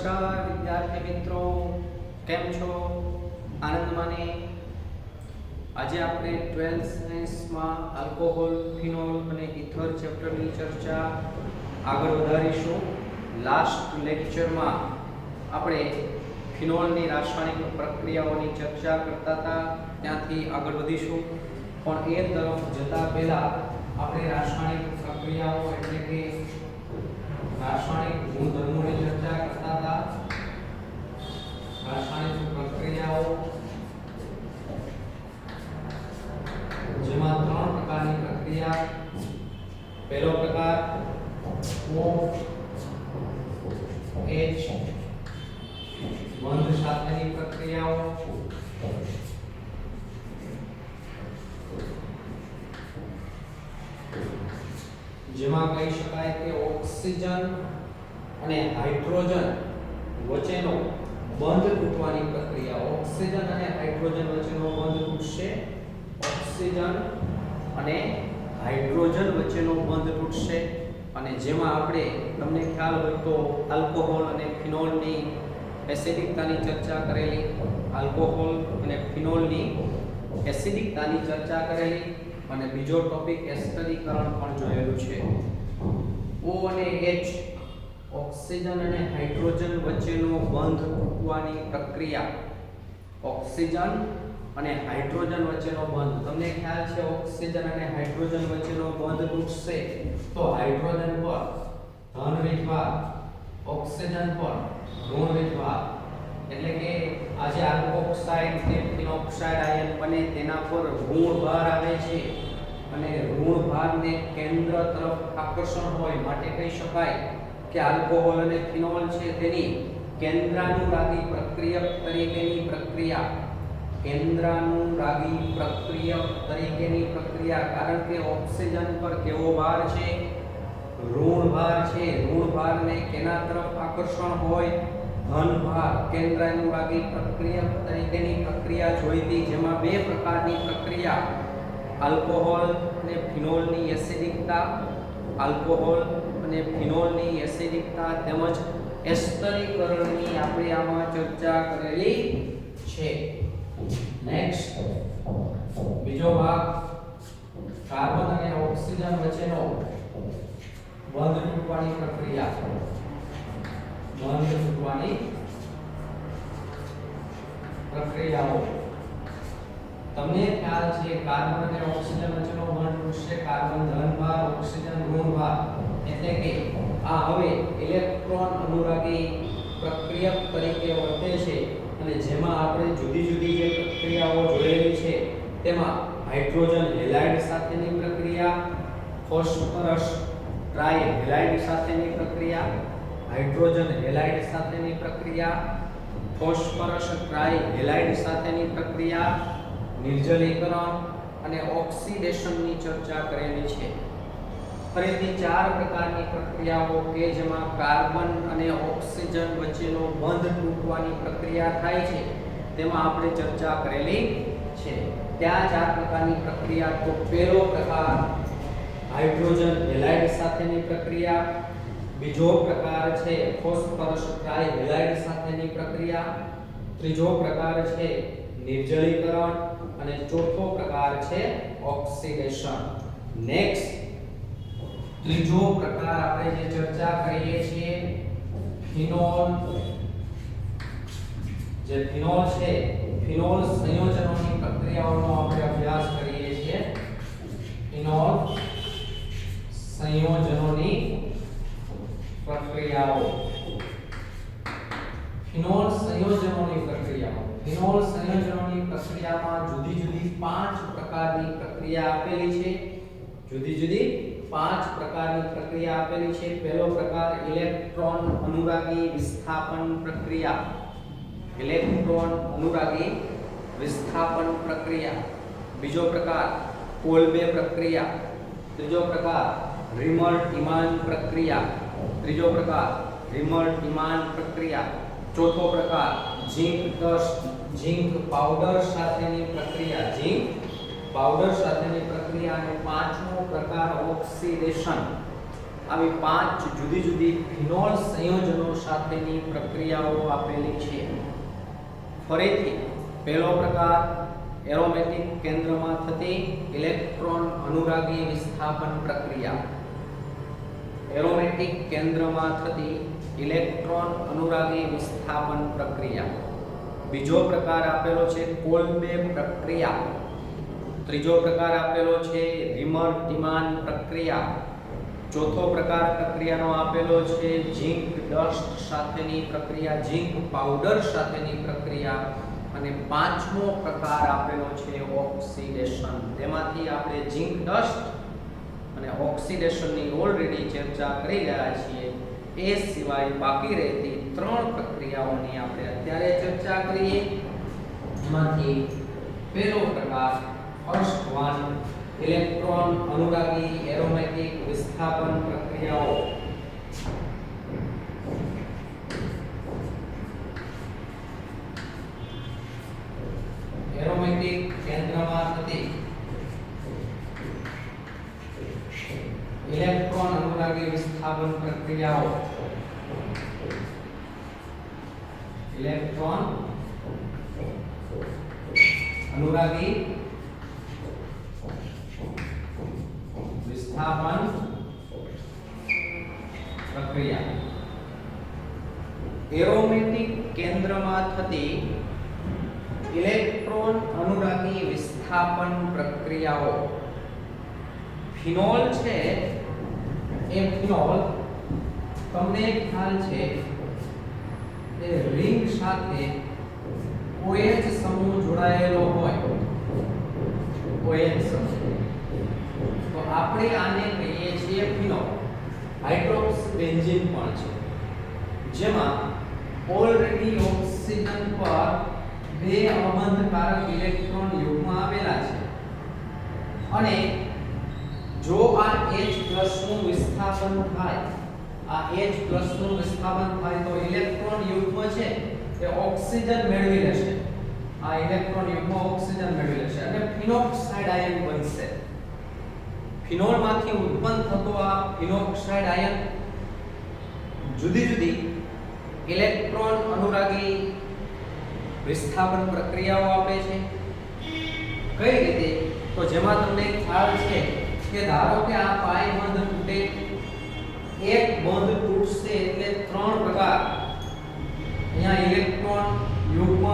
નમસ્કાર વિદ્યાર્થી મિત્રો, કેમ છો? આનંદમાં ને? આજે આપણે 12th સાયન્સમાં આલ્કોહોલ, ફિનોલ અને ઇથર ચેપ્ટરની ચર્ચા આગળ વધારીશું. લાસ્ટ લેક્ચરમાં આપણે ફિનોલની રાસાયણિક પ્રક્રિયાઓની ચર્ચા કરતા હતા, ત્યાંથી આગળ વધીશું. પણ એ તરફ જતા પહેલા આપણે રાસાયણિક પ્રક્રિયાઓ એટલે કે રાસાયણિક ગુણધર્મોની ચર્ચા કરતા હતા. રાસાયણિક પ્રક્રિયાઓ જેમાં 3 પ્રકારની પ્રક્રિયા. પહેલો પ્રકાર OH બંધ સાથેની પ્રક્રિયાઓ. જેમાં કહી શકાય કે ઓક્સિજન અને હાઇડ્રોજન વચ્ચેનો બંધ તૂટવાની પ્રક્રિયા. ઓક્સિજન અને હાઇડ્રોજન વચ્ચેનો બંધ તૂટશે. ઓક્સિજન અને હાઇડ્રોજન વચ્ચેનો બંધ તૂટશે. અને જેમાં આપણે તમને ખ્યાલ હોય તો આલ્કોહોલ અને ફિનોલની એસિડિકતાની ચર્ચા કરેલી. આલ્કોહોલ અને ફિનોલની એસિડિકતાની ચર્ચા કરેલી. અને બીજો ટોપિક એસ્ટરીકરણ પણ જોયેલું છે. O અને H ઓક્સિજન અને હાઇડ્રોજન વચ્ચેનો બંધ તૂટવાની પ્રક્રિયા. ઓક્સિજન અને હાઇડ્રોજન વચ્ચેનો બંધ. તમને ખ્યાલ છે ઓક્સિજન અને હાઇડ્રોજન વચ્ચેનો બંધ તૂટશે તો હાઇડ્રોજન પર ધન વીજભાર, ઓક્સિજન પર ઋણ વીજભાર. એટલે કે આ જે આલ્કોક્સાઇડ કે ફિનોક્સાઇડ આયન બને તેના પર ઋણ ભાર આવે છે અને ઋણ ભારને કેન્દ્ર તરફ આકર્ષણ હોય માટે કહી શકાય કે આલ્કોહોલ અને ફિનોલ છે તેની કેન્દ્રાનુરાગી પ્રક્રિયક તરીકેની પ્રક્રિયા. કેન્દ્રાનુરાગી પ્રક્રિયક તરીકેની પ્રક્રિયા. કારણ કે ઓક્સિજન પર કેવો ભાર છે? ઋણ ભાર છે. ઋણ ભારને કેના તરફ આકર્ષણ હોય? ધન ભાર. કેન્દ્રાનુરાગી પ્રક્રિયક તરીકેની પ્રક્રિયા જોઈતી, જેમાં 2 પ્રકારની પ્રક્રિયા. આલ્કોહોલ અને ફિનોલની એસિડિકતા. આલ્કોહોલ અને ફિનોલની એસિડિકતા તેમજ એસ્ટરીકરણની આપણે આમાં ચર્ચા કરેલી છે. નેક્સ્ટ બીજો ભાગ કાર્બન અને ઓક્સિજન વચ્ચેનો બંધ તૂટવાની પ્રક્રિયા. બંધ તૂટવાની પ્રક્રિયાઓ. તમને ખ્યાલ છે કાર્બન અને ઓક્સિજન વચ્ચેનો બંધ તૂટશે. Carbon ધનભાર, oxygen ઋણભાર. એટલે કે આ હવે ઇલેક્ટ્રોન અનુરાગી પ્રક્રિયક તરીકે વર્તે છે. અને જેમાં આપણે જુદી જુદી જે પ્રક્રિયાઓ જોયેલી છે તેમાં હાઇડ્રોજન હેલાઇડ સાથેની પ્રક્રિયા, ફોસ્ફરસ ટ્રાઇહેલાઇડ સાથેની પ્રક્રિયા, હાઇડ્રોજન હેલાઇડ સાથેની પ્રક્રિયા, ફોસ્ફરસ ટ્રાઇહેલાઇડ સાથેની પ્રક્રિયા, નિર્જલીકરણ અને ઓક્સિડેશનની ચર્ચા કરેલી છે. ફરીથી 4 પ્રકારની પ્રક્રિયાઓ કે જેમાં કાર્બન અને ઓક્સિજન વચ્ચેનો બંધ તૂટવાની પ્રક્રિયા થાય છે તેમાં આપણે ચર્ચા કરેલી છે. ત્યાં 4 પ્રકારની પ્રક્રિયા. તો પહેલો પ્રકાર હાઇડ્રોજન હેલાઇડ સાથેની પ્રક્રિયા. બીજો પ્રકાર છે ફોસ્ફરસ ટ્રાઇહેલાઇડ સાથેની પ્રક્રિયા. ત્રીજો પ્રકાર છે નિર્જલીકરણ અને ચોથો પ્રકાર છે ઓક્સિડેશન. નેક્સ્ટ ત્રીજો પ્રકાર આપણે જે ચર્ચા કરીએ છીએ ફિનોલ. જે ફિનોલ છે, ફિનોલ સંયોજનોની પ્રક્રિયાઓનો આપણે અભ્યાસ કરીએ છીએ. ફિનોલ સંયોજનોની પ્રક્રિયાઓ. ફિનોલ સંયોજનોની પ્રક્રિયાઓ. ફિનોલ સંયોજનોની પ્રક્રિયામાં જુદી જુદી 5 પ્રકારની પ્રક્રિયા આપેલી છે. જુદી જુદી 5 પ્રકારની પ્રક્રિયા આપેલી છે. પહેલો પ્રકાર ઇલેક્ટ્રોન અનુરાગી વિસ્થાપન પ્રક્રિયા. ઇલેક્ટ્રોન અનુરાગી વિસ્થાપન પ્રક્રિયા. બીજો પ્રકાર કોલ્બે પ્રક્રિયા. ત્રીજો પ્રકાર રિમર-ટીમાન પ્રક્રિયા. ત્રીજો પ્રકાર રિમર-ટીમાન પ્રક્રિયા. ચોથો પ્રકાર ઝિંક ડસ્ટ, ઝિંક પાવડર સાથેની પ્રક્રિયા. ઝિંક પાવડર સાથેની પ્રક્રિયા. અને પાંચમો પ્રકાર ઓક્સિડેશન. આવી 5 જુદી જુદી ફિનોલ સંયોજનો સાથેની પ્રક્રિયાઓ આપેલી છે. ફરીથી પહેલો પ્રકાર એરોમેટિક કેન્દ્રમાં થતી ઇલેક્ટ્રોન અનુરાગી વિસ્થાપન પ્રક્રિયા. એરોમેટિક કેન્દ્રમાં થતી ઇલેક્ટ્રોન અનુરાગી વિસ્થાપન પ્રક્રિયા. બીજો પ્રકાર આપેલો છે કોલ્બે પ્રક્રિયા. ત્રીજો પ્રકાર આપેલો છે રિમર-ટીમાન પ્રક્રિયા. ચોથો પ્રકાર પ્રક્રિયાનો આપેલો છે ઝિંક ડસ્ટ સાથેની પ્રક્રિયા, ઝિંક પાવડર સાથેની પ્રક્રિયા. અને પાંચમો પ્રકાર આપેલો છે ઓક્સિડેશન. તેમાંથી આપણે ઝિંક ડસ્ટ અને ઓક્સિડેશનની ઓલરેડી ચર્ચા કરી રહ્યા છીએ. એ સિવાય બાકી રહેતી 3 પ્રક્રિયાઓની આપણે અત્યારે ચર્ચા કરીએ. એમાંથી પહેલો પ્રકાર ફર્સ્ટ વન ઇલેક્ટ્રોન અનુરાગી એરોમેટિક વિસ્થાપન પ્રક્રિયાઓ. એરોમેટિક કેન્દ્રમાં થતી ઇલેક્ટ્રોન અનુરાગી વિસ્થાપન પ્રક્રિયાઓ. ઇલેક્ટ્રોન અનુરાગી વિસ્થાપન પ્રક્રિયા. એરોમેટિક કેન્દ્રમાં થતી ઇલેક્ટ્રોન અનુરાગી વિસ્થાપન પ્રક્રિયાઓ. ફિનોલ છે એ ફિનોલ તમને ખ્યાલ છે એ રિંગ સાથે OH સમૂહ જોડાયેલો હોય. OH સમૂહ, તો આપણે આને કહીએ છીએ ફિનોલ. હાઇડ્રોક્સ બેન્ઝીન પણ છે, જેમાં ઓલરેડી ઓક્સિજન પર 2 અબંધકારક ઇલેક્ટ્રોન યુગ્મ આવેલા છે. અને જો આ H+ નું વિસ્થાપન થાય, આ H+ નું વિસ્થાપન થાય તો ઇલેક્ટ્રોન યુગ્મ છે તે ઓક્સિજન મેળવી લેશે. આ ઇલેક્ટ્રોન યુગ્મ ઓક્સિજન મેળવી લેશે અને ફિનોક્સાઇડ આયન બનશે. ફિનોલમાંથી ઉત્પન્ન થતો આ ફિનોક્સાઇડ આયન જુદી જુદી ઇલેક્ટ્રોન અનુરાગી વિસ્થાપન પ્રક્રિયાઓ આપે છે. કઈ રીતે? તો જેમાં તમને ખ્યાલ છે કે ધારો કે આ પાઈ બંધ તૂટે, એક બંધ તૂટશે એટલે 3 પ્રકાર. અહીંયા ઇલેક્ટ્રોન યુગ્મ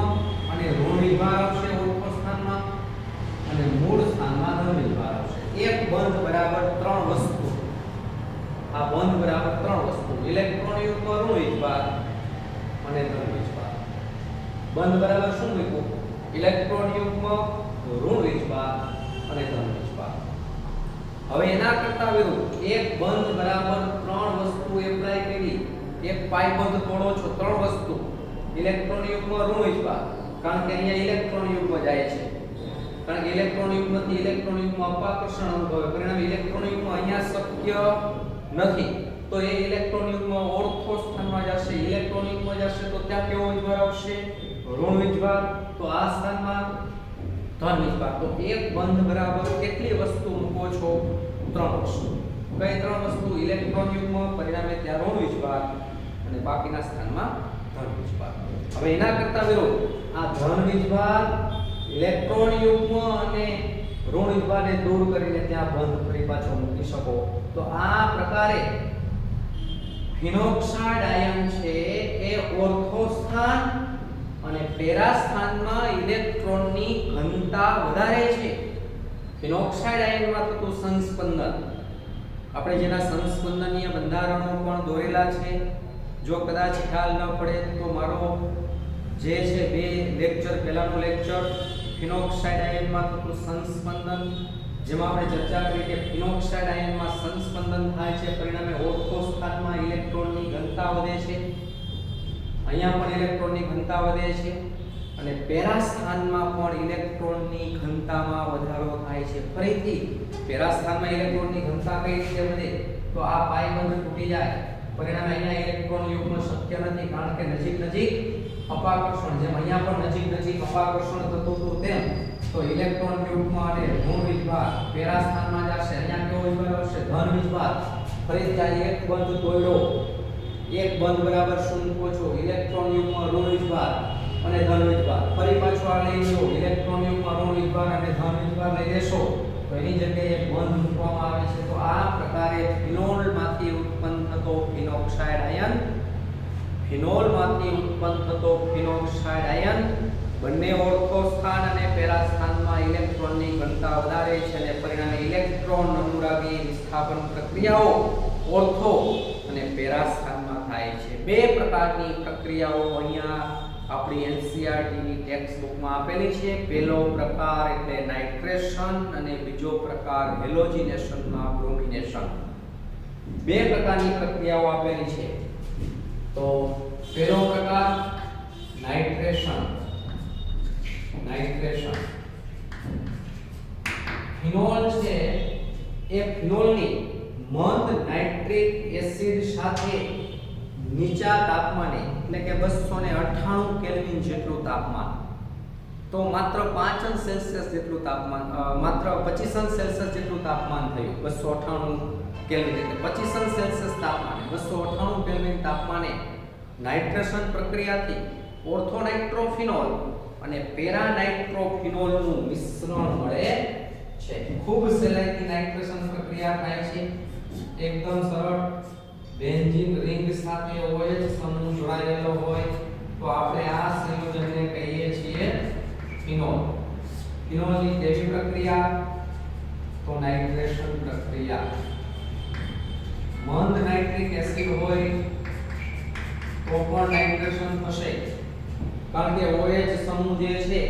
અને ઋણ વિભાર આવશે ઓળખો સ્થાનમાં, અને મૂળ સ્થાનમાં ધન વિભાર આવશે. એક બંધ બરાબર 3 વસ્તુ. આ બંધ બરાબર 3 વસ્તુ. ઇલેક્ટ્રોન યુગ્મ, ઋણ વિભાર અને ધન વિભાર. બંધ બરાબર શું લખ્યું? ઇલેક્ટ્રોન યુગ્મ, ઋણ વિભાર અને ધન વિભાર. હવે એના કરતા વિરુદ્ધ એક બંધ બરાબર 3 વસ્તુ એપ્લાય કરી. એક પાઈ બંધ તોડો છો, 3 વસ્તુ. ઇલેક્ટ્રોન યુગ્મ, ઋણ વિભાર, કારણ કે અહીંયા ઇલેક્ટ્રોન યુગ્મ જાય છે. કારણ કે ઇલેક્ટ્રોન યુગ્મથી ઇલેક્ટ્રોન યુગ્મ અપાકર્ષણ અનુભવે, પરિણામે ઇલેક્ટ્રોન યુગ્મ અહીંયા શક્ય નથી. તો એ ઇલેક્ટ્રોન યુગ્મ ઓર્થો સ્થાનમાં જશે. ઇલેક્ટ્રોન યુગ્મ જશે તો ત્યાં કેવો વિભાર આવશે? ઋણ વિભાર. તો આ સ્થાનમાં ધન વિભાર. તો એક બંધ બરાબર કેટલી વસ્તુ મૂકો છો? 3 વસ્તુ. કઈ 3 વસ્તુ? ઇલેક્ટ્રોન યુગ્મ, પરિણામે ત્યાં ઋણ વિભાર અને બાકીના સ્થાનમાં ધન વિભાર. હવે એના કરતા વિરુદ્ધ આ ધન વિભાર, ઇલેક્ટ્રોન યુગ્મ અને ઋણ વિભારને દૂર કરીને ત્યાં બંધ ફરી પાછો મૂકી શકો. તો આ પ્રકારે ફિનોક્સાઇડ આયન છે એ ઓર્થો સ્થાન અને પેરા સ્થાનમાં ઇલેક્ટ્રોનની ઘનતા વધારે છે. ફિનોક્સાઇડ આયનમાં થતું સંસ્પંદન, આપણે જેના સંસ્પંદનીય બંધારણો પણ દોરેલા છે. જો કદાચ ખ્યાલ ન પડે તો મારો જે છે 2 લેક્ચર પહેલાનો લેક્ચર ફિનોક્સાઇડ આયનમાં થતું સંસ્પંદન, જેમાં આપણે ચર્ચા કરી કે ફિનોક્સાઇડ આયનમાં સંસ્પંદન થાય છે, પરિણામે ઓર્થો સ્થાનમાં ઇલેક્ટ્રોનની ઘનતા વધે છે. અહીંયા પણ ઇલેક્ટ્રોનની ઘનતા વધે છે અને પેરા સ્થાનમાં પણ ઇલેક્ટ્રોનની ઘનતામાં વધારો થાય છે. ફરીથી પેરા સ્થાનમાં ઇલેક્ટ્રોનની ઘનતા કઈ રીતે વધે? તો આ પાઈ બંધ તૂટી જાય, પરિણામે અહીંયા ઇલેક્ટ્રોન યુગ્મ શક્ય નથી, કારણ કે નજીક નજીક અપાકર્ષણ. જેમ અહીંયા પણ નજીક નજીક અપાકર્ષણ થતું હતું તેમ તો ઇલેક્ટ્રોન યુગ્મ અને ઋણ વિભાર પેરા સ્થાનમાં જશે. અહીંયા કેવો કેવો વીજભાર આવશે? ધન વીજભાર. ફરીથી એક બંધ તોડ્યો, એક બંધ બરાબર શું મૂકો છો? ઇલેક્ટ્રોન યુગ્મ ઋણ વીજભાર અને ધન વીજભાર. ફરી પાછો આ લઈ લો, ઇલેક્ટ્રોન યુગ્મ ઋણ વીજભાર અને ધન વીજભાર લઈ લેશો તો એની જગ્યાએ એક બંધ મૂકવામાં આવે છે. તો આ પ્રકારે ફિનોલમાંથી ઉત્પન્ન થતો ફિનોક્સાઇડ આયન, ફિનોલમાંથી ઉત્પન્ન થતો ફિનોક્સાઇડ આયન બંને ઓર્થો સ્થાન અને પેરા સ્થાનમાં ઇલેક્ટ્રોનની ઘનતા વધારે છે અને પરિણામે ઇલેક્ટ્રોન અનુરાગી વિસ્થાપન પ્રક્રિયાઓ ઓર્થો અને પેરા સ્થાનમાં થાય છે. બે પ્રકારની પ્રક્રિયાઓ અહીંયા આપણી એનસીઈઆરટી ની ટેક્સ્ટ બુકમાં આપેલી છે. પહેલો પ્રકાર એટલે નાઇટ્રેશન અને બીજો પ્રકાર હેલોજિનેશનમાં બ્રોમિનેશન. બે પ્રકારની પ્રક્રિયાઓ આપેલી છે. તો પહેલો પ્રકાર નાઇટ્રેશન. નાઇટ્રેશન ફિનોલ છે એ ફિનોલની મંદ નાઇટ્રિક એસિડ સાથે નીચા તાપમાને એટલે કે 298 કેલ્વિન જેટલું તાપમાન, તો માત્ર 5 અંશ સેલ્સિયસ જેટલું તાપમાન, માત્ર 25 અંશ સેલ્સિયસ જેટલું તાપમાન થયું. 298 કેલ્વિન એટલે 25 અંશ સેલ્સિયસ તાપમાને 298 કેલ્વિન તાપમાને નાઇટ્રેશન પ્રક્રિયાથી ઓર્થોનાઇટ્રોફિનોલ અને પેરાનાઇટ્રોફિનોલનું મિશ્રણ મળે છે. ખૂબ સહેલાઈથી નાઇટ્રેશન પ્રક્રિયા થાય છે. એકદમ સરળ. બેન્ઝીન રિંગ સાથે OH સમૂહ જોડાયેલો હોય તો આપણે આ સંયોજનને કહીએ છીએ ફિનોલ. ફિનોલની કેવી પ્રક્રિયા? તો નાઇટ્રેશન પ્રક્રિયા. મંદ નાઇટ્રિક એસિડ હોય તો પણ નાઇટ્રેશન થશે, કારણ કે OH સમૂહ જે છે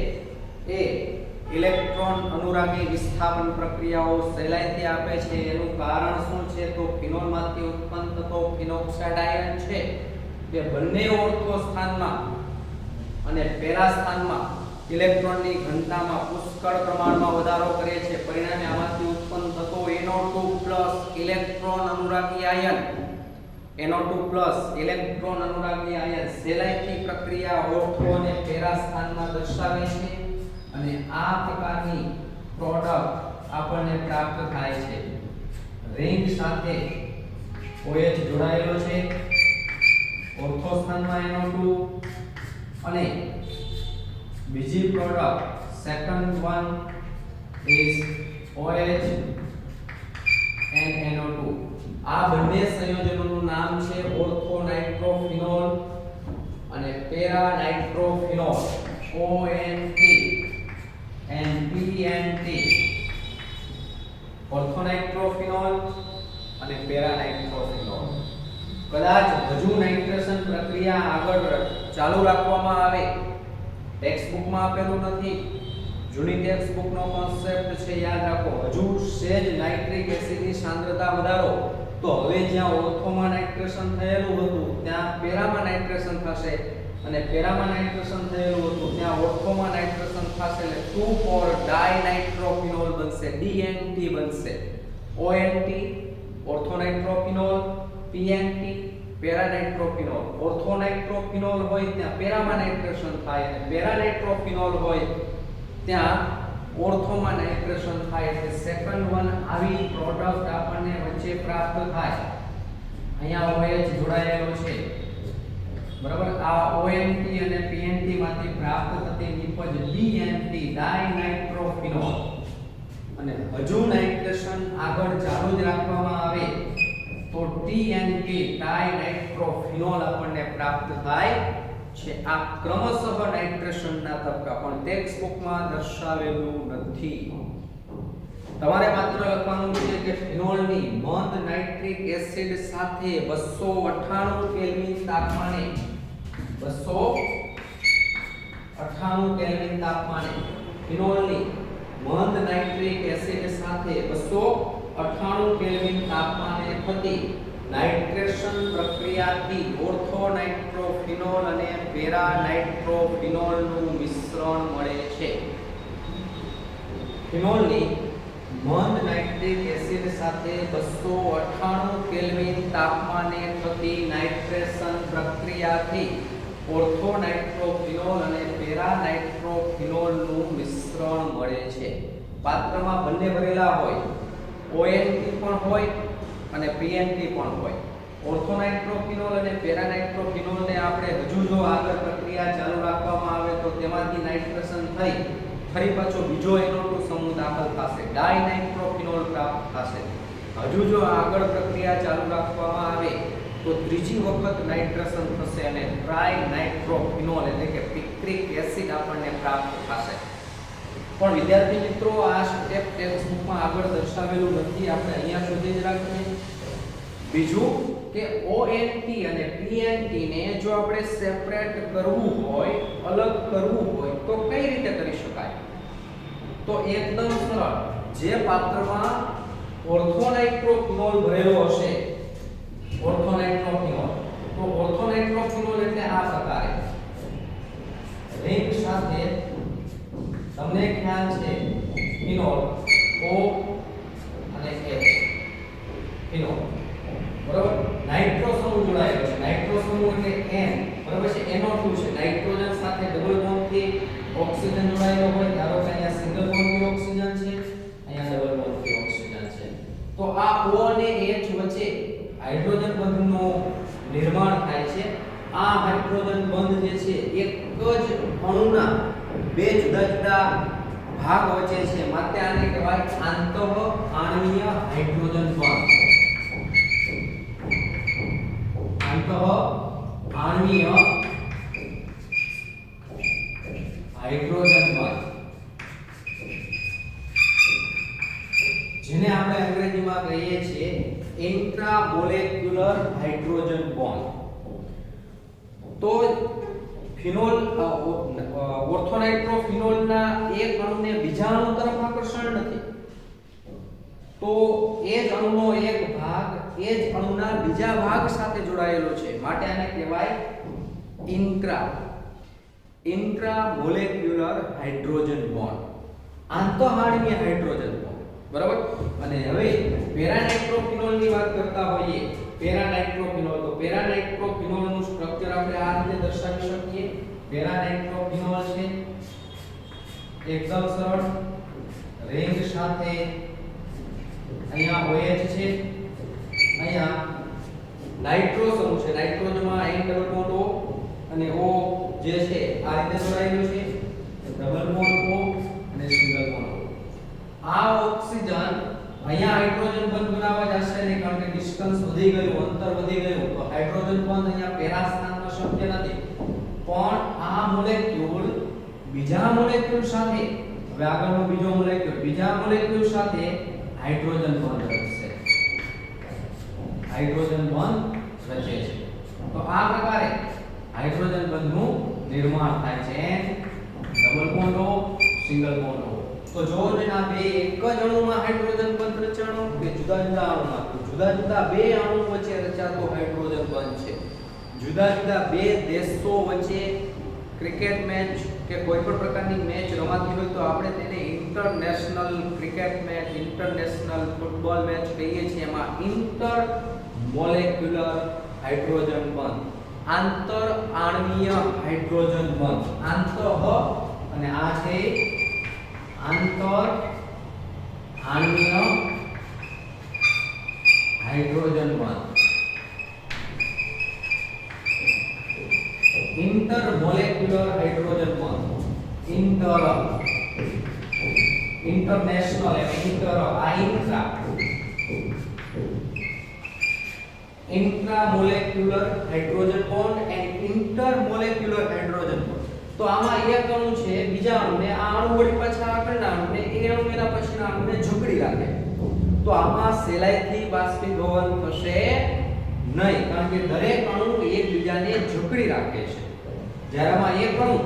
એ ઇલેક્ટ્રોન અનુરાગી વિસ્થાપન પ્રક્રિયાઓ સહેલાઈથી આપે છે. એનું કારણ શું છે? તો ફિનોલમાંથી ઉત્પન્ન થતો ફિનોક્સાઇડ આયન છે તે બંને ઓર્થો સ્થાનમાં અને પેરા સ્થાનમાં ઇલેક્ટ્રોનની ઘનતામાં પુષ્કળ પ્રમાણમાં વધારો કરે છે. પરિણામે આમાંથી ઉત્પન્ન થતો NO2+ ઇલેક્ટ્રોન અનુરાગી આયન, NO2+ ઇલેક્ટ્રોન અનુરાગી આયન સહેલાઈથી પ્રક્રિયા ઓર્થો અને પેરા સ્થાનમાં દર્શાવે છે અને આ પ્રકારની પ્રોડક્ટ આપણને પ્રાપ્ત થાય છે. રિંગ સાથે OH જોડાયેલો છે, ઓર્થો સ્થાનમાં NO2 અને બીજી product second one is OH and NO2. આ બંને સંયોજનોનું નામ છે ઓર્થોનાઇટ્રોફિનોલ અને પેરાનાઇટ્રોફિનોલ, ONT and PNT. ઓર્થોનાઇટ્રોફિનોલ અને પેરાનાઇટ્રોફિનોલ. કદાચ હજુ નાઇટ્રેશન પ્રક્રિયા આગળ ચાલુ રાખવામાં આવે, ટેક્સ્ટ બુકમાં આપેલું નથી, જૂની ટેક્સ્ટ બુકનો કોન્સેપ્ટ છે, યાદ રાખો. હજુ સેજ નાઇટ્રિક એસિડની સાંદ્રતા વધારો તો હવે જ્યાં ઓર્થોમાં નાઇટ્રેશન થયેલું હતું ત્યાં પેરામાં નાઇટ્રેશન થશે અને પેરામાં નાઇટ્રેશન થયેલું હતું ત્યાં ઓર્થોમાં નાઇટ્રેશન થશે એટલે 2,4 ડાયનાઇટ્રોફિનોલ બનશે, DNT બનશે. ONT ઓર્થોનાઇટ્રોફિનોલ, PNT પેરાનાઇટ્રોફિનોલ. ઓર્થોનાઇટ્રોફિનોલ હોય ત્યાં પેરામાં નાઇટ્રેશન થાય અને પેરાનાઇટ્રોફિનોલ હોય ત્યાં ઓર્થોમાં નાઇટ્રેશન થાય. એટલે સેકન્ડ વન આવી પ્રોડક્ટ આપણને વચ્ચે પ્રાપ્ત થાય. અહીંયા OH જોડાયેલો છે, બરાબર. આ ONT અને PNT માંથી પ્રાપ્ત થતી નિપજ DNT ડાયનાઇટ્રોફિનોલ. અને હજુ નાઇટ્રેશન આગળ ચાલુ જ રાખવામાં આવે તો TNT ડાયનાઇટ્રોફિનોલ આપણને પ્રાપ્ત થાય છે. આ ક્રમશઃ નાઇટ્રેશનના તબક્કા પણ ટેક્સ્ટ બુકમાં દર્શાવેલું નથી. તમારે માત્ર લખવાનું છે કે ફિનોલની મંદ નાઇટ્રિક એસિડ સાથે 298 કેલ્વિન તાપમાને 298 કેલ્વિન તાપમાને ફિનોલની મંદ નાઇટ્રિક એસિડ સાથે 298 કેલ્વિન તાપમાને થતી નાઇટ્રેશન પ્રક્રિયાથી ઓર્થોનાઇટ્રોફિનોલ અને પેરાનાઇટ્રોફિનોલનું મિશ્રણ મળે છે. ફિનોલની મંદ નાઇટ્રિક એસિડ સાથે 298 કેલ્વિન તાપમાને થતી નાઇટ્રેશન પ્રક્રિયાથી ઓર્થોનાઇટ્રોફિનોલ અને પેરાનાઇટ્રોફિનોલનું મિશ્રણ મળે છે. પાત્રમાં બંને ભરેલા હોય ONT પણ હોય અને PNT પણ હોય. ઓર્થોનાઇટ્રોફિનોલ અને પેરાનાઇટ્રોફિનોલ ને આપણે હજુ જો આગળ પ્રક્રિયા ચાલુ રાખવામાં આવે તો તેમાંથી નાઇટ્રેશન થઈ ફરી પાછો બીજો NO2 સમૂહ દાખલ થશે, ડાયનાઇટ્રોફિનોલ પ્રાપ્ત થશે. હજુ જો આગળ પ્રક્રિયા ચાલુ રાખવામાં આવે તો ત્રીજી વખત નાઇટ્રેશન થશે અને ટ્રાઇનાઇટ્રોફિનોલ એટલે કે પિક્રિક એસિડ આપણને પ્રાપ્ત થશે. પણ વિદ્યાર્થી મિત્રો આ સ્ટેપ ટેક્સ્ટબુકમાં આગળ દર્શાવેલું નથી, આપણે અહીંયા સુધી જ રાખીએ. બીજું કે ONT અને PNT ને જો આપણે સેપરેટ કરવું હોય, અલગ કરવું હોય તો કઈ રીતે કરી શકાય? તો એકદમ સરળ. જે પાત્રમાં ઓર્થોનાઇટ્રોફિનોલ ભરેલો હશે, ઓર્થોનાઇટ્રોફિનોલ, તો ઓર્થોનાઇટ્રોફિનોલ એટલે આ પ્રકારે રિંગ સાથે તમને ખ્યાલ છે ફિનોલ O અને H ફિનોલ, બરાબર. નાઇટ્રો સમૂહ જોડાયેલો છે, નાઇટ્રો સમૂહ એટલે N, બરાબર છે. NO2 છે, નાઇટ્રોજન સાથે ડબલ બોન્ડ થી ઓક્સિજન જોડાયેલો હોય. ધારો કે અહીંયા સિંગલ બોન્ડ થી ઓક્સિજન છે, અહીંયા ડબલ બોન્ડ થી ઓક્સિજન છે. તો આ O અને H વચ્ચે હાઇડ્રોજન બંધનું નિર્માણ થાય છે. આ હાઇડ્રોજન બંધ જે છે એક જ અણુના બે જુદા જુદા ભાગ વચ્ચે છે, માટે આને કહેવાય આંતઃ આણ્વીય હાઇડ્રોજન બંધ. આંતઃ આણ્વીય હાઇડ્રોજન બંધ, જેને આપણે અંગ્રેજીમાં કહીએ છીએ ઇન્ટ્રામોલેક્યુલર હાઇડ્રોજન બોન્ડ. તો ફિનોલ ઓર્થોનાઇટ્રોફિનોલના એક અણુને બીજા અણુ તરફ આકર્ષણ નથી, તો એ જ અણુનો એક ભાગ એ જ અણુના બીજા ભાગ સાથે જોડાયેલો છે, માટે આને કહેવાય ઇન્ટ્રામોલેક્યુલર હાઇડ્રોજન બોન્ડ, આંતઃઆણ્વીય હાઇડ્રોજન બોન્ડ, બરાબર. અને હવે પેરાનાઇટ્રોફિનોલની વાત કરતા હોઈએ, પેરાનાઇટ્રોફિનોલ, તો પેરાનાઇટ્રોફિનોલનું સ્ટ્રક્ચર આપણે આ રીતે દર્શાવી શકીએ. પેરાનાઇટ્રોફિનોલ છે એકદમ સરળ રિંગ સાથે, અહીંયા OH છે, અહીંયા નાઇટ્રો સમૂહ છે, નાઇટ્રોજનમાં N ડબલ બોન્ડ O અને O જે છે આ રીતે જોડાયેલું છે, ડબલ બોન્ડ O અને સિંગલ બોન્ડ O. આ ઓક્સિજન અહીંયા હાઇડ્રોજન બંધ બનાવવા જશે નહીં, કારણ કે ડિસ્ટન્સ વધી ગયું, અંતર વધી ગયું, તો હાઇડ્રોજન બંધ અહીંયા પેરા સ્થાનમાં શક્ય નથી. પણ આ મોલેક્યુલ બીજા મોલેક્યુલ સાથે, હવે આગળનો બીજો મોલેક્યુલ બીજા મોલેક્યુલ સાથે હાઇડ્રોજન બંધ રચશે, હાઇડ્રોજન બંધ રચે છે. તો આ પ્રકારે હાઇડ્રોજન બંધનું નિર્માણ થાય છે, N double bond O single bond O. તો જો આ બે એક જ અણુમાં હાઇડ્રોજન બંધ રચાણો કે જુદા જુદા અણુમાં, જુદા જુદા બે અણુ વચ્ચે રચાતો હાઇડ્રોજન બંધ છે. જુદા જુદા બે દેશો વચ્ચે ક્રિકેટ મેચ કે કોઈ પણ પ્રકારની મેચ રમાતી હોય તો આપણે તેને international cricket match, international football match કહીએ છીએ. એમાં ઇન્ટર મોલેક્યુલર હાઇડ્રોજન બંધ, આંતર આણ્વીય હાઇડ્રોજન બંધ, આંતઃ અને આ છે આંતર આણ્વીય હાઇડ્રોજન બંધ. Inter molecular hydrogen bond, inter international inter intra intra molecular hydrogen bond and inter molecular hydrogen bond. तो આમાં એક અણુ છે બીજા અણુને, આ અણુ વળી પાછા આગળના અણુને, એ અણુ એના પછીના અણુને ઝઘડી રાખે, તો આમાં સહેલાઈથી બાષ્પીભવન થશે નહીં, કારણ કે દરેક અણુ એકબીજાને જકડી રાખે છે. જ્યારે આમાં એક અણુ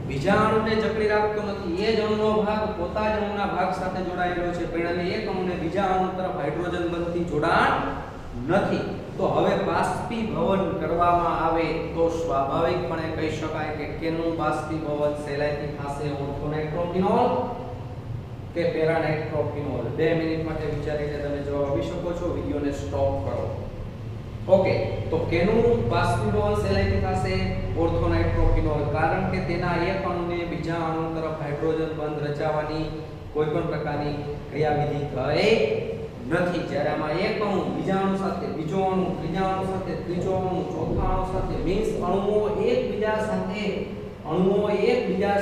બીજા અણુને જકડી રાખતો નથી, એ જ અણુનો ભાગ પોતા જ અણુના ભાગ સાથે જોડાયેલો છે, પરિણામે એક અણુને બીજા અણુ તરફ હાઇડ્રોજન બંધથી જોડાણ નથી. તો હવે બાષ્પીભવન કરવામાં આવે તો સ્વાભાવિકપણે કહી શકાય કે કેનું બાષ્પીભવન સહેલાઈથી થશે, ઓર્થોનાઇટ્રોફિનોલ કે પેરાનાઇટ્રોફિનોલ? 2 મિનિટ માટે વિચારીને તમે જવાબ આપી શકો છો, વિડિયોને સ્ટોપ કરો. ઓકે, તો કેનું બાષ્પીભવન સહેલાઈથી થશે? ઓર્થોનાઇટ્રોફિનોલ, કારણ કે તેના એક અણુને બીજા અણુ તરફ હાઇડ્રોજન બંધ રચાવવાની કોઈ પણ પ્રકારની ક્રિયાવિધિ થઈ નથી. જ્યારે આમાં એક અણુ બીજા અણુ સાથે બીજો અણુ ત્રીજા અણુ સાથે ત્રીજો અણુ ચોથા અણુ સાથે મીન્સ અણુઓ એકબીજા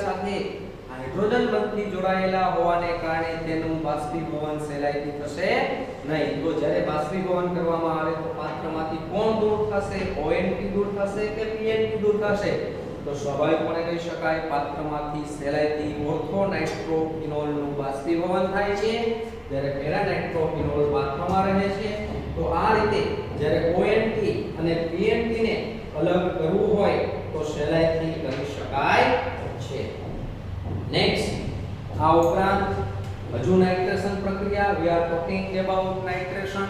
સાથે હાઇડ્રોજન બંધથી જોડાયેલા હોવાને કારણે તેનું બાષ્પીભવન સહેલાઈથી થશે નહીં. તો જ્યારે બાષ્પીભવન કરવામાં આવે તો પાત્રમાંથી કોણ દૂર થશે? ONP દૂર થશે કે PNP દૂર થશે? તો સ્વાભાવિકપણે કહી શકાય પાત્રમાંથી સહેલાઈથી ઓર્થો નાઇટ્રોફિનોલનું બાષ્પીભવન થાય છે, જ્યારે પેરા નાઇટ્રોફિનોલ પાત્રમાં રહે છે. તો આ રીતે જ્યારે ONP અને PNP ને અલગ કરવું હોય તો સહેલાઈથી કરી શકાય છે. નેક્સ્ટ, આ ઉપરાંત હજુ નાઇટ્રેશન પ્રક્રિયા, we are talking about nitration.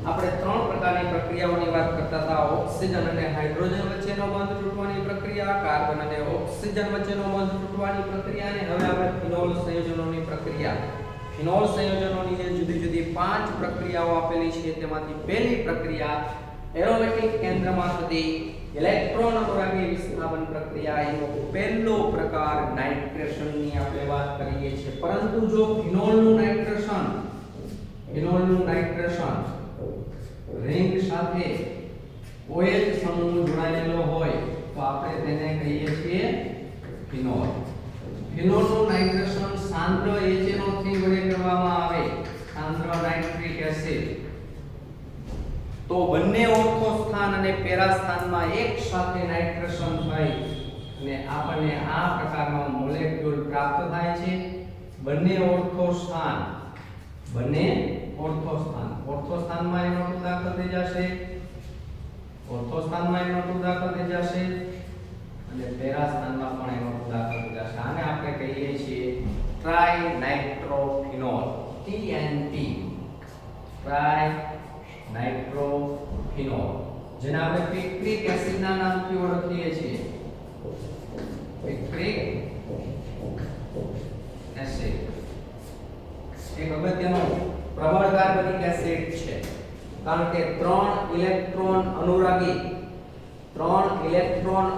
આપણે ત્રણ પ્રકારની પ્રક્રિયાઓની વાત કરતા હતા. ઓક્સિજન અને હાઇડ્રોજન વચ્ચેનો બંધ તૂટવાની પ્રક્રિયા, કાર્બન અને ઓક્સિજન વચ્ચેનો બંધ તૂટવાની પ્રક્રિયા, અને હવે આપણે ફિનોલ સંયોજનોની પ્રક્રિયા. ફિનોલ સંયોજનોની જે જુદી જુદી 5 પ્રક્રિયાઓ આપેલી છે તેમાંથી પહેલી પ્રક્રિયા એરોમેટિક કેન્દ્રમાં થતી ઇલેક્ટ્રોન અનુરાગી વિસ્થાપન પ્રક્રિયા, એનો પહેલો પ્રકાર નાઇટ્રેશનની આપણે વાત કરીએ છીએ. પરંતુ જો ફિનોલનું નાઇટ્રેશન રિંગ સાથે OH સમૂહ જોડાયેલો હોય તો આપણે તેને કહીએ છીએ ફિનોલ. ફિનોલનું નાઇટ્રેશન સાંદ્ર HNO3 વડે કરવામાં આવે, સાંદ્ર નાઇટ્રિક એસિડ, તો બંને ઓર્થો સ્થાન અને પેરા સ્થાનમાં એક સાથે નાઇટ્રેશન થઈ અને આપણને આ પ્રકારનો મોલેક્યુલ પ્રાપ્ત થાય છે. બંને ઓર્થો સ્થાનમાં એનો દાખલ થઈ જશે, અને પેરા સ્થાનમાં પણ એનો દાખલ થઈ જશે. આને આપણે કહીએ છીએ try nitrophenol, TNP, try nitrophenol, જેને આપણે પિક્રિક એસિડના નામથી ઓળખીએ છીએ. પિક્રિક એસિડ એક અગત્યનો પ્રબળ કાર્બનિક એસિડ છે, કારણ કે 3 ઇલેક્ટ્રોન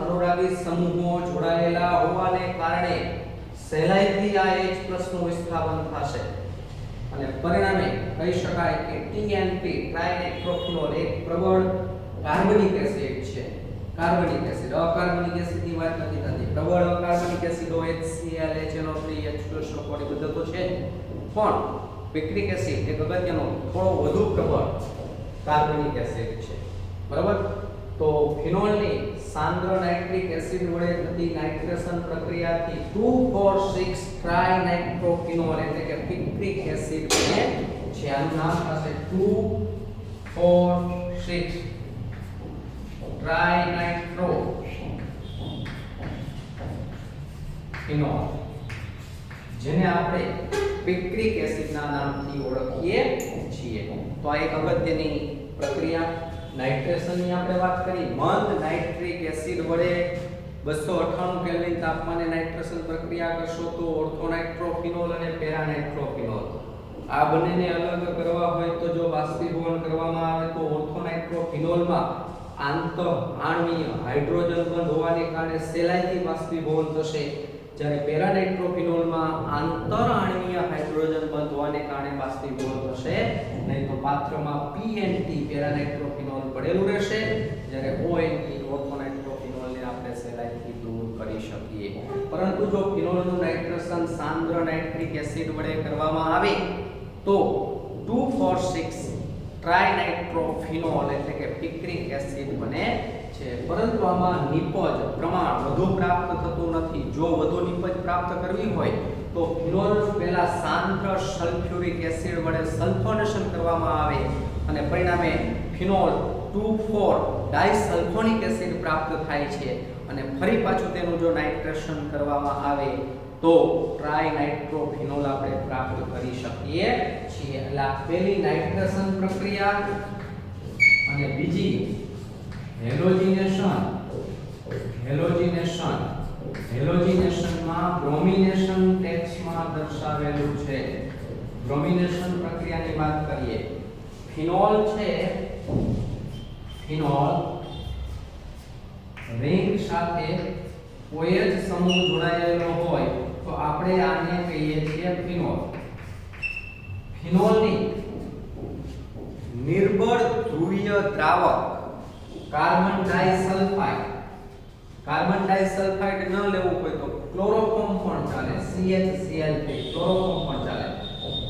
અનુરાગી સમૂહો જોડાયેલા હોવાને કારણે સહેલાઈથી આ H+ નું વિસ્થાપન થશે અને પરિણામે કહી શકાય કે TNP ટ્રાઇનાઇટ્રોફિનોલ એક પ્રબળ કાર્બનિક એસિડ છે. અકાર્બનિક એસિડની વાત નથી થતી. પ્રબળ અકાર્બનિક એસિડો HCl, HNO3, H2SO4 બધા તો છે, પણ પિક્રિક એસિડ એક અગત્યનો થોડો વધુ પ્રબળ કાર્બનિક એસિડ છે. બરાબર? તો ફિનોલની સાંદ્ર નાઇટ્રિક એસિડ વડે થતી નાઇટ્રેશન પ્રક્રિયાથી 2,4,6 ટ્રાઇનાઇટ્રોફિનોલ એટલે કે પિક્રિક એસિડ બને છે. આનું નામ થશે 2,4,6 ટ્રાઇનાઇટ્રોફિનોલ, જેને આપણે પિક્રિક એસિડના નામથી ઓળખીએ છીએ. તો આ એક અગત્યની પ્રક્રિયા નાઇટ્રેશનની આપણે વાત કરી. મંદ નાઇટ્રિક એસિડ વડે 298 કેલ્વિન તાપમાને નાઇટ્રેશન પ્રક્રિયા કરશો તો ઓર્થોનાઇટ્રોફિનોલ અને પેરાનાઇટ્રોફિનોલ આ બંનેને અલગ કરવા હોય તો જો બાષ્પીભવન કરવામાં આવે તો ઓર્થોનાઇટ્રોફિનોલમાં આંતઃઆણ્વીય હાઇડ્રોજન બંધ હોવાને કારણે સહેલાઈથી બાષ્પીભવન થશે, જ્યારે પેરાનાઇટ્રોફિનોલમાં આંતરઆણ્વીય હાઇડ્રોજન બંધ હોવાને કારણે બાષ્પીભવન થશે નહીં. તો પાત્રમાં PNT પેરાનાઇટ્રોફિનોલ પડેલું રહેશે, જ્યારે ONP ઓર્થોનાઇટ્રોફિનોલને આપણે સહેલાઈથી દૂર કરી શકીએ. પરંતુ જો ફિનોલનું નાઇટ્રેશન સાંદ્ર નાઇટ્રિક એસિડ વડે કરવામાં આવે તો 2,4,6 ટ્રાઇનાઇટ્રોફિનોલ એટલે કે પિક્રિક એસિડ બને છે. પરંતુ આમાં નિપજ પ્રમાણ વધુ પ્રાપ્ત થતું નથી. જો વધુ નિપજ પ્રાપ્ત કરવી હોય તો ફિનોલ પહેલા સાંદ્ર સલ્ફ્યુરિક એસિડ વડે સલ્ફોનેશન કરવામાં આવે અને પરિણામે ફિનોલ 2,4 ડાયસલ્ફોનિક એસિડ પ્રાપ્ત થાય છે અને ફરી પાછું તેનું જો નાઇટ્રેશન કરવામાં આવે તો ટ્રાઇનાઇટ્રોફિનોલ આપણે પ્રાપ્ત કરી શકીએ છીએ. એટલે આ પહેલી નાઇટ્રેશન પ્રક્રિયા અને બીજી હેલોજિનેશનમાં બ્રોમિનેશન ટેક્સ્ટમાં દર્શાવેલું છે. બ્રોમિનેશન પ્રક્રિયાની વાત કરીએ. ફિનોલ છે, ફિનોલ રિંગ સાથે OH સમૂહ જોડાયેલો હોય તો આપણે આને કહીએ છીએ ફિનોલ. ફિનોલની નિર્બળ ધ્રુવીય દ્રાવક કાર્બન ડાઇસલ્ફાઇડ ન લેવું હોય તો ક્લોરોફોર્મ પણ ચાલે, CHCl3 ક્લોરોફોર્મ પણ ચાલે.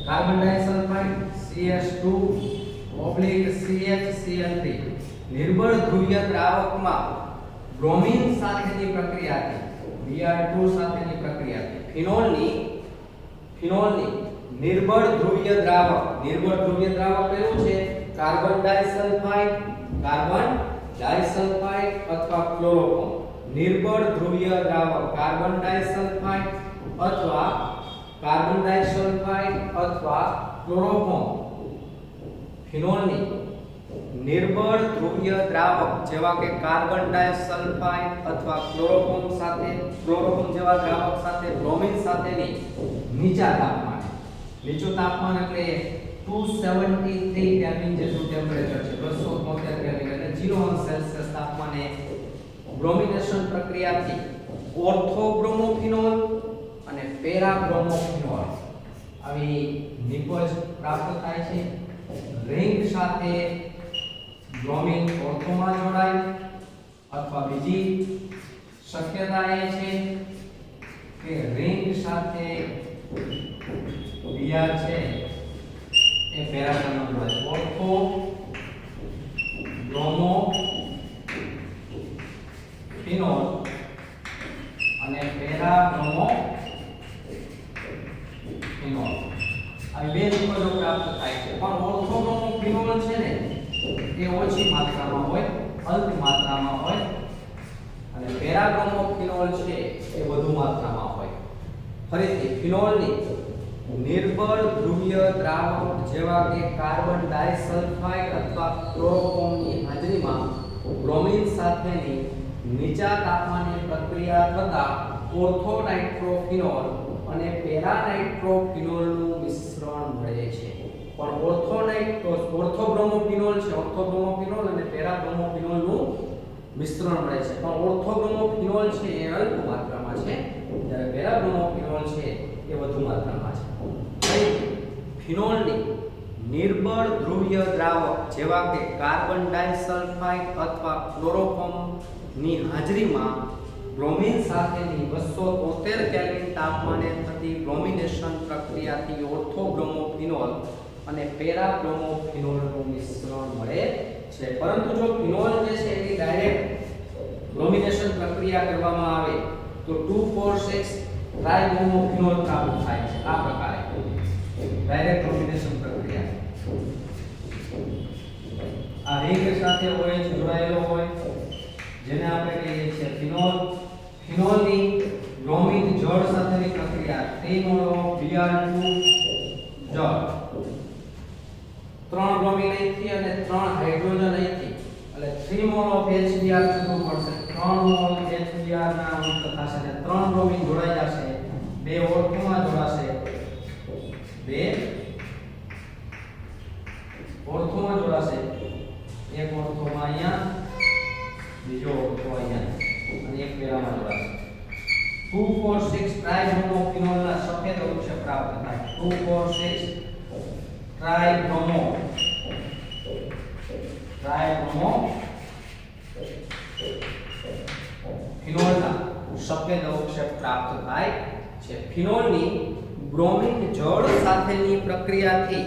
કાર્બન ડાઇસલ્ફાઇડ CH2/CHCl3 નિર્બળ ધ્રુવીય દ્રાવકમાં બ્રોમિન સાથેની પ્રક્રિયાથી Br2 સાથેની પ્રક્રિયાથી ફિનોલની નિર્બળ ધ્રુવીય દ્રાવક કયું છે? કાર્બન ડાઇસલ્ફાઇડ અથવા ક્લોરોફોર્મ. નિર્બળ ધ્રુવીય દ્રાવક કાર્બન ડાઇસલ્ફાઇડ અથવા ક્લોરોફોર્મ. ફિનોલની નિર્બળ ધ્રુવીય દ્રાવક જેવા કે કાર્બન ડાઇસલ્ફાઇડ અથવા ક્લોરોફોર્મ જેવા દ્રાવક સાથે બ્રોમિન સાથેની નીચું તાપમાન એટલે 273 કેલ્વિન જેટલું ટેમ્પરેચર છે, 273 કેલ્વિન એટલે 0 સેલ્સિયસ તાપમાને બ્રોમિનેશન પ્રક્રિયાથી ઓર્થોબ્રોમોફિનોલ અને પેરાબ્રોમોફિનોલ આવી નિપજ પ્રાપ્ત થાય છે. રિંગ સાથે બ્રોમિન ઓર્થોમાં જોડાય અથવા બીજી શક્યતા એ છે કે રિંગ સાથે Br છે એ પેરાબ્રોમોફિનોલ જોડાય. ઓર્થો બ્રોમોફિનોલ અને પેરાબ્રોમોફિનોલ આ બે નિપજો પ્રાપ્ત થાય છે. પણ ઓર્થોબ્રોમોફિનોલ છે ને એ ઓછી માત્રામાં હોય, અલ્પ માત્રામાં હોય, અને પેરાબ્રોમોફિનોલ છે એ વધુ માત્રામાં હોય. ફરીથી ફિનોલની નિર્બળ ધ્રુવીય દ્રાવક જેવા કે કાર્બન ડાઇસલ્ફાઇડ અથવા ક્લોરોફોર્મની હાજરીમાં બ્રોમિન સાથેની નીચા તાપમાને પ્રક્રિયા થતા ઓર્થોનાઇટ્રોફિનોલ અને પેરાનાઇટ્રોફિનોલનું મિશ્રણ મળે છે. પણ ઓર્થોબ્રોમોફિનોલ અને પેરાબ્રોમોફિનોલનું મિશ્રણ મળે છે. પણ ઓર્થોબ્રોમોફિનોલ છે એ અલ્પ માત્રામાં છે, જ્યારે પેરાબ્રોમોફિનોલ છે એ વધુ માત્રામાં છે. ફિનોલની નિર્બળ ધ્રુવીય દ્રાવક જેવા કે કાર્બન ડાઇસલ્ફાઇડ અથવા ક્લોરોફોર્મની હાજરીમાં બ્રોમિન સાથેની 273 કેલ્વિન તાપમાને થતી બ્રોમિનેશન પ્રક્રિયાથી ઓર્થોબ્રોમોફિનોલ અને પેરાબ્રોમોફિનોલનું મિશ્રણ મળે છે. પરંતુ જો ફિનોલ જે છે એની ડાયરેક્ટ બ્રોમિનેશન પ્રક્રિયા કરવામાં આવે તો 2,4,6 ટ્રાઇબ્રોમોફિનોલ પ્રાપ્ત થાય છે. આ પ્રકારે ડાયરેક્ટ બ્રોમિનેશન પ્રક્રિયા આ રિંગ સાથે OH જોડાયેલો હોય જેને આપણે કહીએ છીએ ફિનોલ. ફિનોલની બ્રોમિન જળ સાથેની પ્રક્રિયા 3 મોલ ઓફ Br2 જળ, 3 બ્રોમિન અહીંથી અને 3 હાઇડ્રોજન અહીંથી એટલે 3 મોલ ઓફ HBr છૂટું પડશે. 3 મોલ HBr ના મુક્ત થશે અને 3 બ્રોમિન જોડાઈ જશે, 2 ઓર્થોમાં જોડાશે, 2 ઓર્થોમાં જોડાશે, એક ઓર્થોમાં અહીંયા, બીજો ઓર્થો અહીંયા અને એક પેરામાં જોડાશે. 2,4,6 ટ્રાઇબ્રોમોફિનોલના સફેદ અવક્ષેપ પ્રાપ્ત થાય. 2,4,6 ટ્રાઇબ્રોમોફિનોલના સફેદ અવક્ષેપ પ્રાપ્ત થાય છે. ફિનોલની બ્રોમિન જળ સાથેની પ્રક્રિયાથી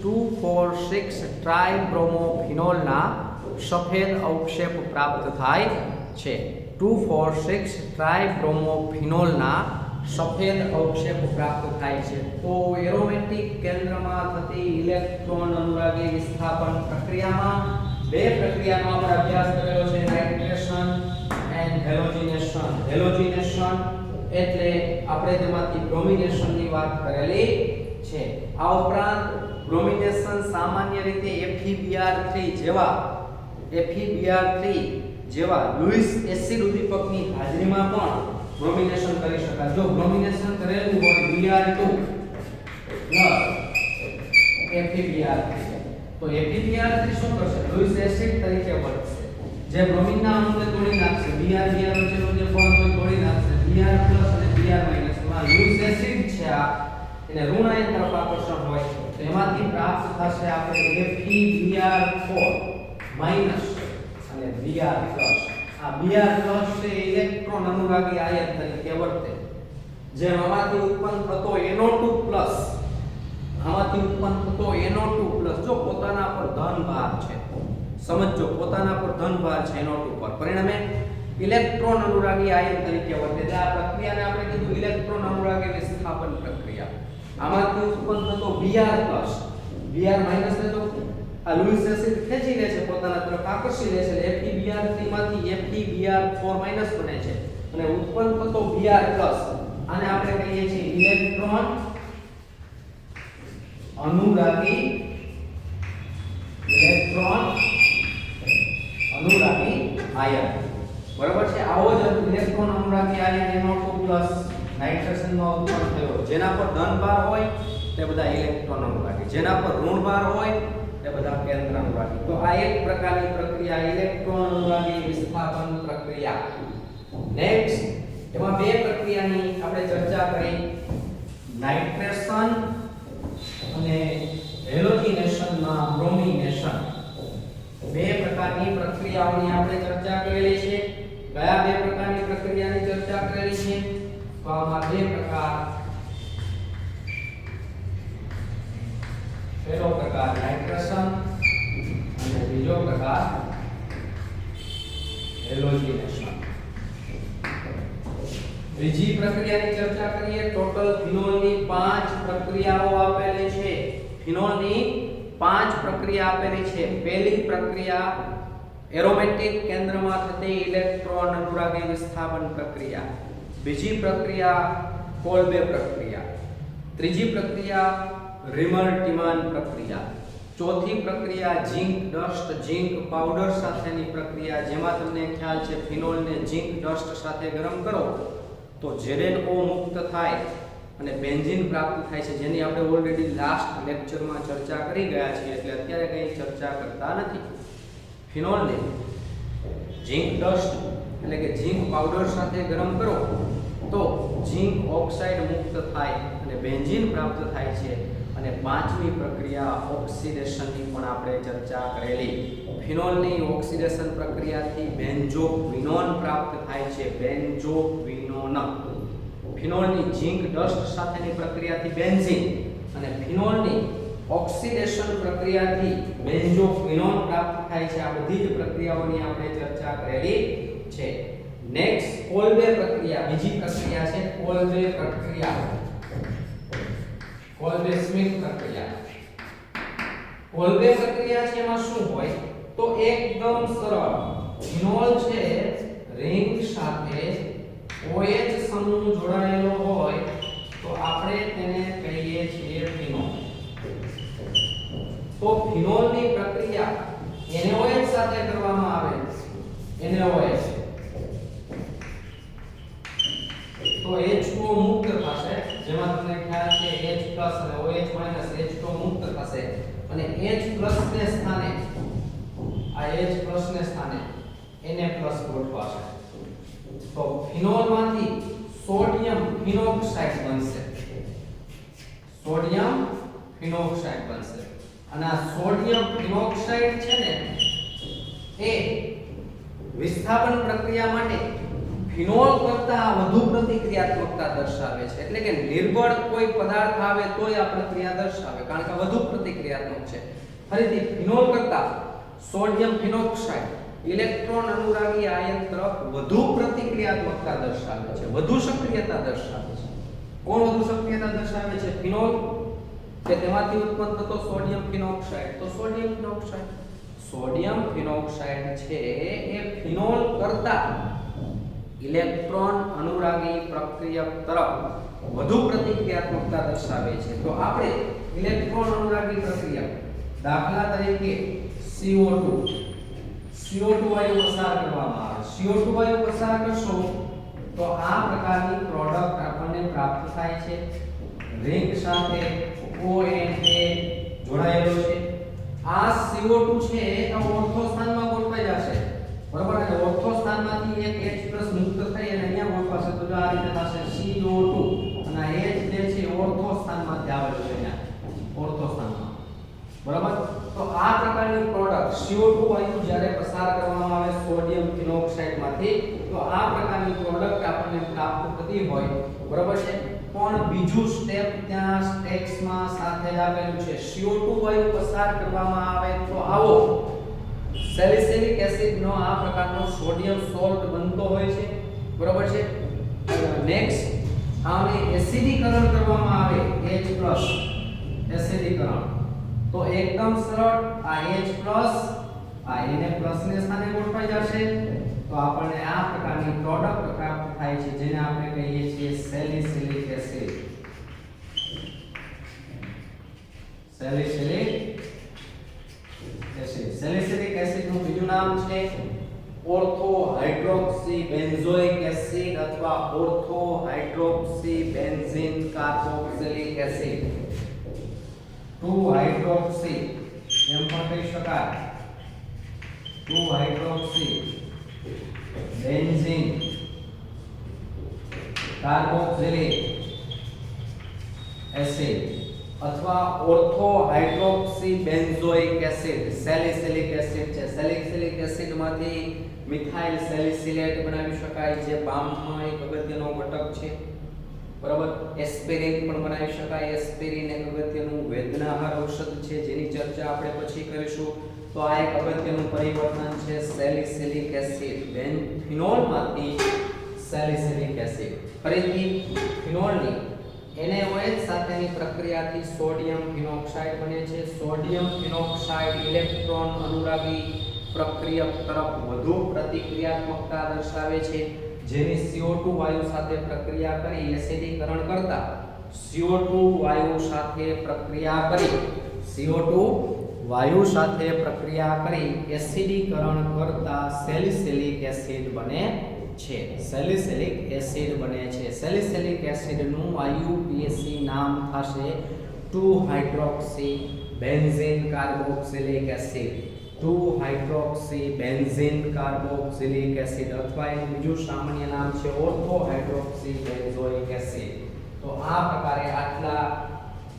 2,4,6 ટ્રાઇબ્રોમોફિનોલના સફેદ અવક્ષેપ પ્રાપ્ત થાય છે. 2,4,6 ટ્રાઇબ્રોમોફિનોલના સફેદ અવક્ષેપ પ્રાપ્ત થાય છે. તો એરોમેટિક કેન્દ્રમાં થતી ઇલેક્ટ્રોન અનુરાગી વિસ્થાપન પ્રક્રિયામાં બે પ્રક્રિયાનો આપણે અભ્યાસ કરેલો છે, નાઇટ્રેશન એન્ડ હેલોજિનેશન. હેલોજિનેશન એટલે આપણે તેમાંથી બ્રોમિનેશનની વાત કરેલી છે. આ ઉપરાંત બ્રોમિનેશન સામાન્ય રીતે FeBr3 જેવા લुईस એસિડ ઉદ્દીપકની હાજરીમાં પણ બ્રોમિનેશન કરી શકાય. જો બ્રોમિનેશન કરેલું હોય Br2 FeBr3 તો FeBr3 શું કરશે? લुईस એસિડ તરીકે વર્તશે, જે બ્રોમિનના અણુને તોડી નાખશે. Br વચ્ચેનો જે બોન્ડ હોય તોડી નાખશે. Br+ અને Br- માં લुईस એસિડ છે આ એને ઋણ આયન તરફ આકર્ષણ હોય તો એમાંથી પ્રાપ્ત થશે આપણે FeBr4 માઈનસ અને Br પ્લસ. આ Br પ્લસ છે ઇલેક્ટ્રોન અનુરાગી આયન તરીકે વર્તે. જેમ આમાંથી ઉત્પન્ન થતો NO2 પ્લસ આમાંથી ઉત્પન્ન થતો NO2 પ્લસ જો પોતાના પર ધન ભાર છે, સમજો પોતાના પર ધન ભાર છે NO2 પર, પરિણામે ઇલેક્ટ્રોન અનુરાગી આયન તરીકે વર્તે. એટલે આ પ્રક્રિયાને આપણે કીધું ઇલેક્ટ્રોન અનુરાગી વિસ્થાપન પ્રક્રિયા. આમાંથી ઉત્પન્ન થતો Br પ્લસ Br માઈનસ ને તો આ લુઈસ એસિડ ખેંચી લે છે પોતાના તરફ આકર્ષી લે છે. FeBr3 માંથી FeBr4 માઈનસ બને છે અને ઉત્પન્ન થતો Br પ્લસ આને આપણે કહીએ છીએ ઇલેક્ટ્રોન અનુરાગી આયન. બરાબર છે. આવો જ ઇલેક્ટ્રોન અનુરાગી આયન NO2+ નાઇટ્રોજનનો ઉત્પન્ન થયો. જેના પર ધન ભાર હોય તે બધા ઇલેક્ટ્રોન અનુરાગી, જેના પર ઋણ ભાર હોય તે બધા કેન્દ્ર અનુરાગી. તો આ એક પ્રકારની પ્રક્રિયા ઇલેક્ટ્રોન અનુરાગી વિસ્થાપન પ્રક્રિયા. નેક્સ્ટ એમાં બે પ્રક્રિયાની આપણે ચર્ચા કરી, નાઇટ્રેશન અને હેલોજિનેશનમાં બ્રોમિનેશન. બે પ્રકારની પ્રક્રિયાઓની આપણે ચર્ચા કરેલી છે. કયા બે પ્રકારની પ્રક્રિયાની ચર્ચા કરેલી છે? તો આમાં બે પ્રકાર. પહેલો પ્રકાર નાઇટ્રેશન અને બીજો પ્રકાર હેલોજિનેશન. બીજી પ્રક્રિયાની ચર્ચા કરીએ. ટોટલ ફિનોલની 5 પ્રક્રિયાઓ આપેલી છે. ફિનોલની 5 પ્રક્રિયા આપેલી છે. પહેલી પ્રક્રિયા એરોમેટિક કેન્દ્રમાં થતી ઇલેક્ટ્રોન અનુરાગી વિસ્થાપન પ્રક્રિયા. બીજી પ્રક્રિયા કોલ્બે પ્રક્રિયા. ત્રીજી પ્રક્રિયા રિમર-ટીમાન પ્રક્રિયા. ચોથી પ્રક્રિયા ઝિંક ડસ્ટ ઝિંક પાવડર સાથેની પ્રક્રિયા, જેમાં તમને ખ્યાલ છે ફિનોલને ઝિંક ડસ્ટ સાથે ગરમ કરો તો ZnO મુક્ત થાય અને બેન્ઝીન પ્રાપ્ત થાય છે, જેની આપણે ઓલરેડી લાસ્ટ લેક્ચરમાં ચર્ચા કરી ગયા છીએ, એટલે અત્યારે કંઈ ચર્ચા કરતા નથી. ફિનોલને ઝિંક ડસ્ટ એટલે કે ઝિંક પાવડર સાથે ગરમ કરો તો ઝિંક ઓક્સાઇડ મુક્ત થાય અને બેન્ઝીન પ્રાપ્ત થાય છે. અને પાંચમી પ્રક્રિયા ઓક્સિડેશનની પણ આપણે ચર્ચા કરેલી. ફિનોલની ઓક્સિડેશન પ્રક્રિયાથી બેન્ઝોક્વિનોન પ્રાપ્ત થાય છે. બેન્ઝોક્વિનોન. ફિનોલની ઝિંક ડસ્ટ સાથેની પ્રક્રિયાથી બેન્ઝીન અને ફિનોલની ઓક્સિડેશન પ્રક્રિયાથી બેન્ઝોક્વિનોન પ્રાપ્ત થાય છે. આ બધી જ પ્રક્રિયાઓની આપણે ચર્ચા કરેલી છે. નેક્સ્ટ કોલ્બે પ્રક્રિયા. બીજી પ્રક્રિયા છે કોલ્બે પ્રક્રિયા. કોલ્બે સ્મિથ પ્રક્રિયા. કોલ્બે પ્રક્રિયા છે એમાં શું હોય તો એકદમ સરળ. ફિનોલ છે રિંગ સાથે OH સમૂહ જોડાયેલો હોય તો આપણે તેને કહીએ છીએ ફિનોલ. તો ફિનોલની પ્રક્રિયા NaOH સાથે કરવામાં આવે. NaOH તો H2O મુક્ત થશે, જેમાં તમને ખ્યાલ છે H+ અને OH- H2O મુક્ત થશે અને H+ ને સ્થાને આ H+ ને સ્થાને Na+ ગોઠવાશે. તો ફિનોલમાંથી સોડિયમ ફિનોક્સાઇડ બનશે. સોડિયમ ફિનોક્સાઇડ બનશે અને આ સોડિયમ ફિનોક્સાઇડ છે ને એ વિસ્થાપન પ્રક્રિયા માટે ફિનોલ કરતા વધુ પ્રતિક્રિયાત્મકતા દર્શાવે છે. એટલે કે નિર્બળ કોઈ પદાર્થ આવે તોય આ પ્રક્રિયા દર્શાવે, કારણ કે વધુ પ્રતિક્રિયાત્મક છે. ફરીથી ફિનોલ કરતા સોડિયમ ફિનોક્સાઇડ ઇલેક્ટ્રોન અનુરાગી આયન તરફ વધુ પ્રતિક્રિયાત્મકતા દર્શાવે છે, વધુ સક્રિયતા દર્શાવે છે. કોણ વધુ સક્રિયતા દર્શાવે છે? ફિનોલ, કે તેમાંથી ઉત્પન્ન થતો સોડિયમ ફિનોક્સાઇડ. તો સોડિયમ ફિનોક્સાઇડ છે એ ફિનોલ કરતા ઇલેક્ટ્રોન અનુરાગી પ્રક્રિયક તરફ વધુ પ્રતિક્રિયાત્મકતા દર્શાવે છે. તો આપણે ઇલેક્ટ્રોન અનુરાગી પ્રક્રિયા, દાખલા તરીકે CO2 વાયુ પસાર કરવામાં આવે. CO2 વાયુ પસાર કરશો તો આ પ્રકારની પ્રોડક્ટ આપણને પ્રાપ્ત થાય છે. રિંગ સાથે ONA જોડાયેલો છે. આ CO2 છે આ ઓર્થો સ્થાનમાં ગોઠવાઈ જશે. બરાબર? એટલે ઓર્થો સ્થાનમાંથી એક H+ મુક્ત થઈ અને અહીંયા ગોઠવાશે. તો આ રીતે થશે CO2 અને અને આ H જે છે ઓર્થો સ્થાનમાંથી આવેલું છે અહીંયા ઓર્થો સ્થાનમાં બરાબર તો આ પ્રકારની પ્રોડક્ટ CO2 વાયુ જ્યારે પસાર કરવામાં આવે સોડિયમ ફિનોક્સાઇડ માંથી તો આ પ્રકારની પ્રોડક્ટ આપણને પ્રાપ્ત થતી હોય બરાબર છે પણ બીજું સ્ટેપ ત્યાં સ્ટેપ્સમાં સાથે જ આપેલું છે CO2 વાયુ પસાર કરવામાં આવે તો આવો સેલિસિલિક એસિડ નો આ પ્રકારનો સોડિયમ સોલ્ટ બનતો હોય છે બરાબર છે નેક્સ્ટ આને એસિડીકરણ કરવામાં આવે H+ એસિડીકરણ તો એકદમ સરળ આ H+ આ Na+ ને સ્થાને ગોઠવાઈ જશે તો આપણને આ પ્રકારની પ્રોડક્ટ પ્રાપ્ત થાય છે જેને આપણે કહીએ છીએ salicylic acid salicylic acid salicylic acid નું બીજું નામ છે ઓર્થો હાઇડ્રોક્સી બેન્ઝોઇક એસિડ અથવા ortho hydroxy benzene carboxylic acid 2 hydroxy એમ પણ કહી શકાય 2 હાઇડ્રોક્સી બેન્ઝીન કાર્બોક્સિલિક એસિડ અથવા ortho hydroxy benzoic acid salicylic acid છે સેલિસિલિક એસિડ માંથી મિથાઇલ સેલિસિલેટ બનાવી શકાય જે બામમાં એક અગત્યનો ઘટક છે બરાબર એસ્પિરિન પણ બનાવી શકાય એસ્પિરિન એક અગત્યનું વેદનાહાર ઔષધ છે જેની ચર્ચા આપણે પછી કરીશું તો આ એક અગત્યનું પરિવર્તન છે સેલિસિલિક એસિડ ફિનોલમાંથી સેલિસિલિક એસિડ ફરીથી ફિનોલની NaOH સાથેની પ્રક્રિયાથી સોડિયમ ફિનોક્સાઇડ બને છે સોડિયમ ફિનોક્સાઇડ ઇલેક્ટ્રોન અનુરાગી પ્રક્રિયક તરફ વધુ પ્રતિક્રિયાત્મકતા દર્શાવે છે જેની CO2 વાયુ સાથે પ્રક્રિયા કરી એસિડીકરણ કરતા CO2 વાયુ સાથે પ્રક્રિયા કરી CO2 વાયુ સાથે પ્રક્રિયા કરી એસિડીકરણ કરતા સેલિસિલિક એસિડ બને છે સેલિસિલિક એસિડ બને છે સેલિસિલિક એસિડ નું IUPAC નામ થશે 2 hydroxy benzene carboxylic acid 2 hydroxy benzene carboxylic acid અથવા એનું બીજું સામાન્ય નામ છે ઓર્થો હાઇડ્રોક્સી બેન્ઝોઇક એસિડ તો આ પ્રકારે આટલા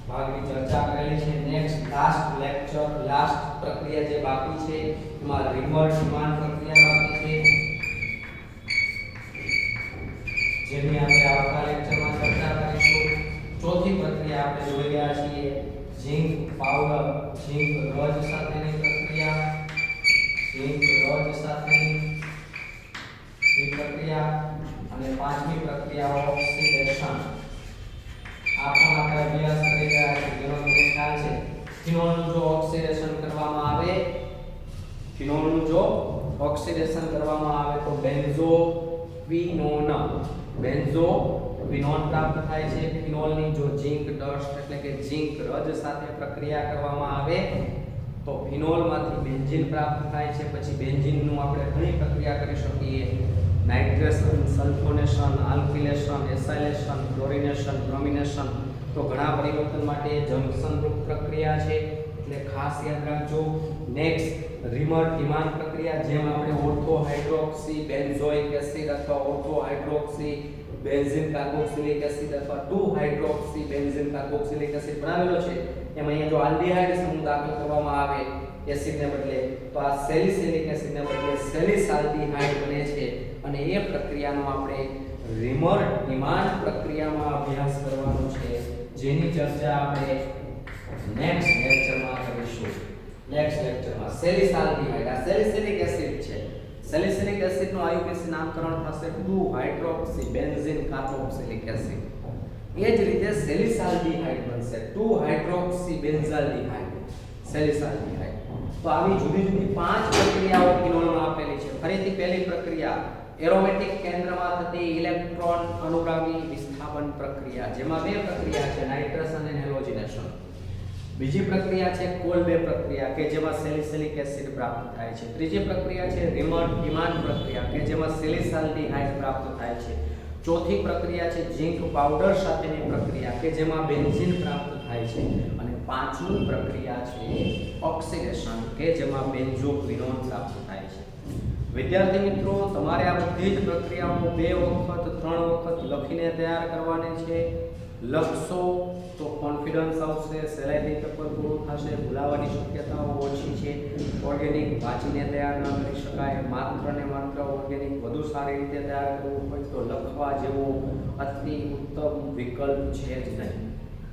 ભાગની ચર્ચા કરેલી છે નેક્સ્ટ લાસ્ટ લેક્ચર લાસ્ટ પ્રક્રિયા જે બાકી છે એમાં રિમર ડિમાન્ડ પ્રક્રિયા બાકી છે જેની આપણે આવતા લેક્ચરમાં ચર્ચા કરીશું ચોથી પ્રક્રિયા આપણે જોઈ રહ્યા છીએ ઝિંક પાવડર ઝિંક રજ સાથેની પ્રક્રિયા ઝિંક રજ સાથેની પ્રક્રિયા અને પાંચમી પ્રક્રિયા ઓક્સિડેશન આ પણ આપણે અભ્યાસ કરી રહ્યા છીએ જેનો તમને ખ્યાલ છે ફિનોલનું જો ઓક્સિડેશન કરવામાં આવે ફિનોલનું જો ઓક્સિડેશન કરવામાં આવે તો બેન્ઝોક્વિનોન પ્રાપ્ત થાય છે ફિનોલની જો ઝિંક ડસ્ટ એટલે કે ઝિંક રજ સાથે પ્રક્રિયા કરવામાં આવે તો ફિનોલમાંથી બેન્ઝીન પ્રાપ્ત થાય છે પછી બેન્ઝીનનું આપણે ઘણી પ્રક્રિયા કરી શકીએ nitration sulphonation alkylation acylation chlorination bromination તો ઘણા પરિવર્તન માટે જંકશન રૂપ પ્રક્રિયા છે એટલે ખાસ યાદ રાખજો નેક્સ્ટ રિમર ડિમાન્ડ પ્રક્રિયા જેમ આપણે ઓર્થો હાઇડ્રોક્સી બેન્ઝોઇક એસિડ અથવા ortho hydroxy benzene carboxylic acid અથવા 2 હાઇડ્રોક્સી બેન્ઝીન કાર્બોક્સિલિક એસિડ બનાવેલો છે એમાં અહીંયા જો આલ્ડીહાઇડ સમૂહ દાખલ કરવામાં આવે એસિડને બદલે તો આ સેલિસિલિક એસિડને બદલે સેલિસાલ્ડીહાઇડ બને છે અને એ પ્રક્રિયાનો આપણે રિમર ડિમાન્ડ પ્રક્રિયામાં અભ્યાસ કરવાનો છે જેની ચર્ચા આપણે નેક્સ્ટ લેક્ચરમાં કરીશું નેક્સ્ટ લેક્ચરમાં સેલિસાલ્ડીહાઇડ આ સેલિસિલિક એસિડ છે સેલિસિલિક એસિડ નું IUPAC નામકરણ થશે 2 હાઇડ્રોક્સી બેન્ઝીન કાર્બોક્સિલિક એસિડ એ જ રીતે સેલિસાલ્ડીહાઇડ બનશે 2 હાઇડ્રોક્સી બેન્ઝાલ્ડીહાઇડ સેલિસાલ્ડીહાઇડ તો આવી જુદી જુદી 5 પ્રક્રિયાઓ ફિનોલમાં આપેલી છે ફરીથી પહેલી પ્રક્રિયા એરોમેટિક કેન્દ્રમાં થતી ઇલેક્ટ્રોન અનુગામી વિસ્થાપન પ્રક્રિયા જેમાં બે પ્રક્રિયા છે નાઇટ્રેશન અને હેલોજિનેશન બીજી પ્રક્રિયા છે કોલ્બે પ્રક્રિયા કે જેમાં સેલિસિલિક એસિડ પ્રાપ્ત થાય છે ત્રીજી પ્રક્રિયા છે રિમર ડિમાન્ડ પ્રક્રિયા કે જેમાં સેલિસાલ્ડીહાઇડ પ્રાપ્ત થાય છે ચોથી પ્રક્રિયા છે ઝિંક પાવડર સાથેની પ્રક્રિયા કે જેમાં બેન્ઝીન પ્રાપ્ત થાય છે અને પાંચમી પ્રક્રિયા છે ઓક્સિડેશન કે જેમાં બેન્ઝોક્વિનોન પ્રાપ્ત થાય છે વિદ્યાર્થી મિત્રો તમારે આ બધી જ પ્રક્રિયાઓ 2 વખત 3 વખત લખીને તૈયાર કરવાની છે લખશો તો કોન્ફિડન્સ આવશે, સહેલાઈથી પેપર પૂરું થશે, ભૂલાવાની શક્યતાઓ ઓછી છે. ઓર્ગેનિક વાંચીને તૈયાર ન કરી શકાય, માત્ર ને માત્ર ઓર્ગેનિક વધુ સારી રીતે તૈયાર કરવું હોય તો લખવા જેવો અતિ ઉત્તમ વિકલ્પ છે જ નહીં.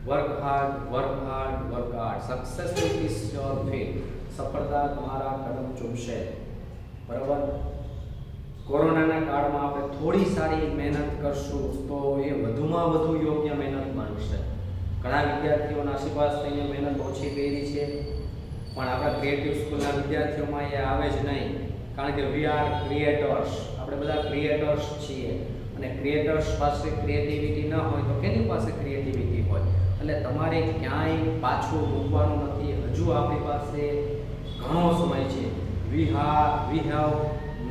Work hard, work hard, work hard. Success is your fat. સફળતા તમારા કદમ ચૂમશે. બરાબર. કોરોનાના કાળમાં આપણે થોડી સારી મહેનત કરશું તો એ વધુમાં વધુ યોગ્ય મહેનત બનશે. ઘણા વિદ્યાર્થીઓ નાસીપાસ થઈને મહેનત ઓછી કરી છે, પણ આપણા ક્રિએટિવ સ્કૂલના વિદ્યાર્થીઓમાં એ આવે જ નહીં, કારણ કે વી આર ક્રિએટર્સ. આપણે બધા ક્રિએટર્સ છીએ, અને ક્રિએટર્સ પાસે ક્રિએટિવિટી ન હોય તો કેની પાસે ક્રિએટિવિટી હોય? એટલે તમારે ક્યાંય પાછું મૂકવાનું નથી. હજુ આપણી પાસે ઘણો સમય છે. We have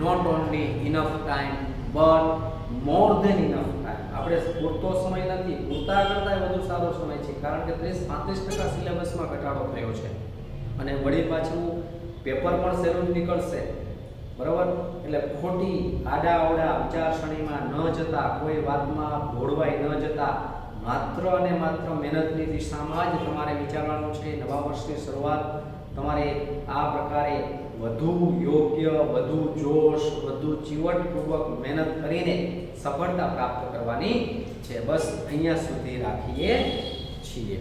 not only enough time but more than enough time. આપણે પૂરતો સમય નથી, પૂરતા કરતાં વધુ સારો સમય છે, કારણ કે 30-35% સિલેબસમાં ઘટાડો થયો છે, અને વળી પાછું પેપર પણ સહેલું નીકળશે. બરાબર. એટલે ખોટી આડા-અવડા વિચારસરણીમાં ન જતા, કોઈ વાતમાં ભોળવાઈ ન જતા, માત્ર અને માત્ર મહેનતની દિશામાં જ તમારે વિચારવાનું છે. નવા વર્ષની શરૂઆત તમારે આ પ્રકારે વધુ યોગ્ય, વધુ જોશ, વધુ ચીવટપૂર્વક મહેનત કરીને સફળતા પ્રાપ્ત કરવાની છે. બસ અહીંયા સુધી રાખીએ છીએ.